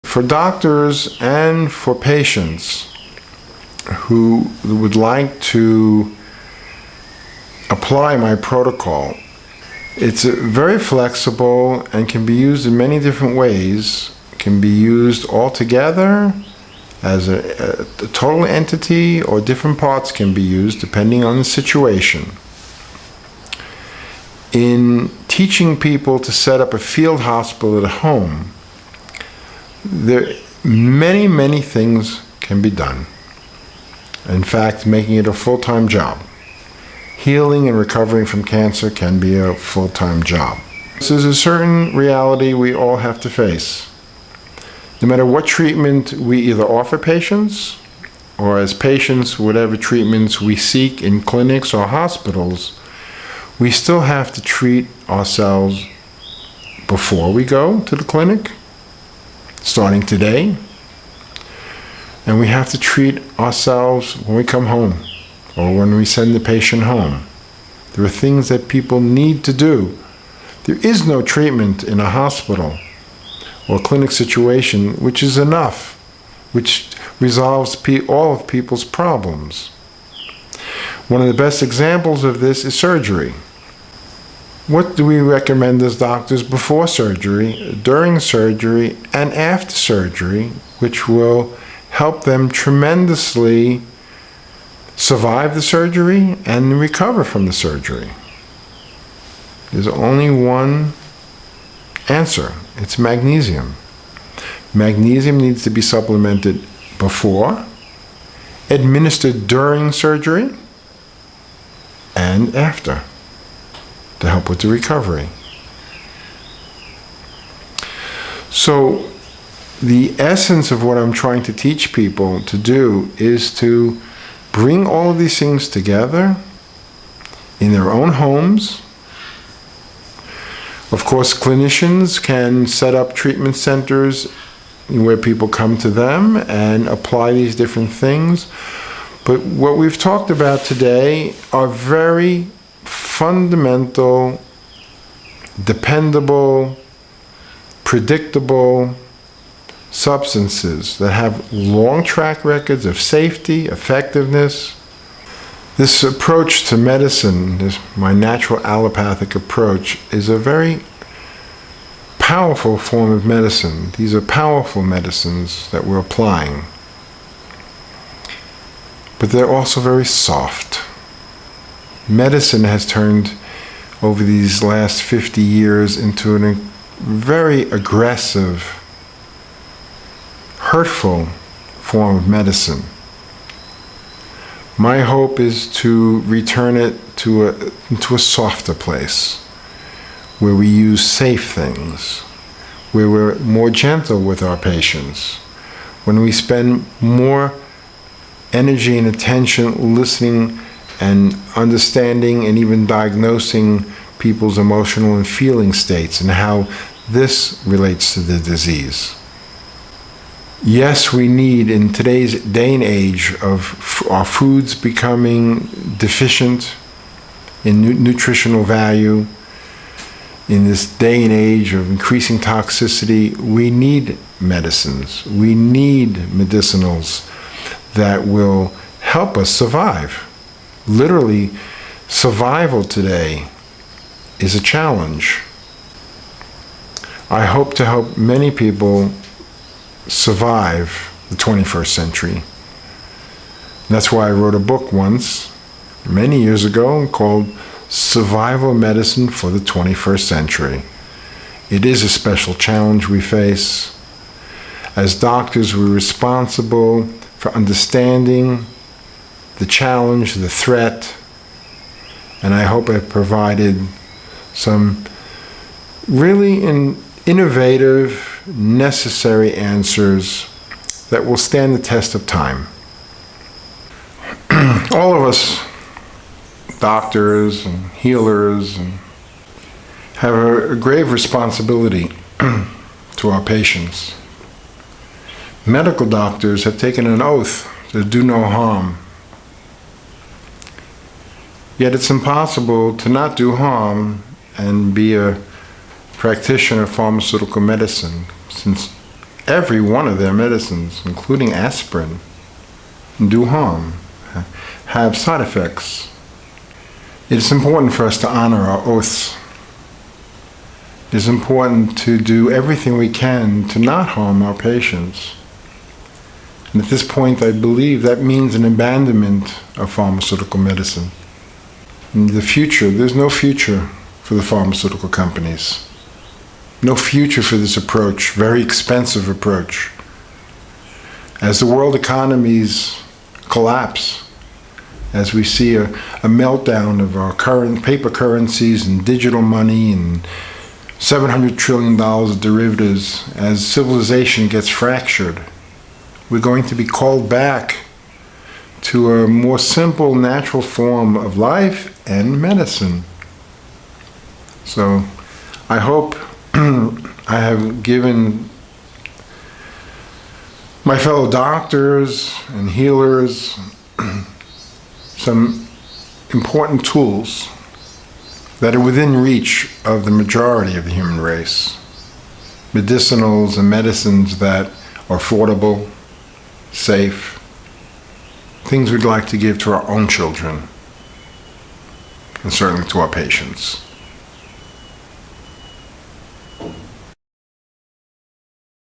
for doctors and for patients who would like to apply my protocol, it's very flexible and can be used in many different ways. It can be used all together as a total entity, or different parts can be used depending on the situation. In teaching people to set up a field hospital at home, many things can be done. In fact, making it a full-time job. Healing and recovering from cancer can be a full-time job. This is a certain reality we all have to face. No matter what treatment we either offer patients, or as patients, whatever treatments we seek in clinics or hospitals, we still have to treat ourselves before we go to the clinic, starting today. And we have to treat ourselves when we come home, or when we send the patient home. There are things that people need to do. There is no treatment in a hospital or clinic situation which is enough, which resolves all of people's problems. One of the best examples of this is surgery. What do we recommend as doctors before surgery, during surgery, and after surgery, which will help them tremendously survive the surgery and recover from the surgery? There's only one answer. It's magnesium. Magnesium needs to be supplemented before, administered during surgery, and after, to help with the recovery. So the essence of what I'm trying to teach people to do is to bring all of these things together in their own homes. Of course, clinicians can set up treatment centers where people come to them and apply these different things. But what we've talked about today are very fundamental, dependable, predictable substances that have long track records of safety, effectiveness. This approach to medicine, my natural allopathic approach, is a very powerful form of medicine. These are powerful medicines that we're applying. But they're also very soft. Medicine has turned, over these last 50 years, into a very aggressive, hurtful form of medicine. My hope is to return it into a softer place, where we use safe things, where we're more gentle with our patients, when we spend more energy and attention listening and understanding and even diagnosing people's emotional and feeling states and how this relates to the disease. Yes, we need, in today's day and age of our foods becoming deficient in nutritional value, in this day and age of increasing toxicity, we need medicines. We need medicinals that will help us survive. Literally, survival today is a challenge. I hope to help many people survive the 21st century. And that's why I wrote a book once, many years ago, called Survival Medicine for the 21st Century. It is a special challenge we face. As doctors, we're responsible for understanding the challenge, the threat, and I hope I've provided some really innovative, necessary answers that will stand the test of time. All of us, doctors and healers, have a grave responsibility to our patients. Medical doctors have taken an oath to do no harm. Yet it's impossible to not do harm and be a practitioner of pharmaceutical medicine, since every one of their medicines, including aspirin, do harm, have side effects. It is important for us to honor our oaths. It is important to do everything we can to not harm our patients. And at this point, I believe that means an abandonment of pharmaceutical medicine. In the future, there's no future for the pharmaceutical companies. No future for this approach, very expensive approach. As the world economies collapse, as we see a meltdown of our current paper currencies and digital money and $700 trillion of derivatives, as civilization gets fractured, we're going to be called back to a more simple, natural form of life and medicine. So I hope I have given my fellow doctors and healers some important tools that are within reach of the majority of the human race. Medicinals and medicines that are affordable, safe, things we'd like to give to our own children, and certainly to our patients.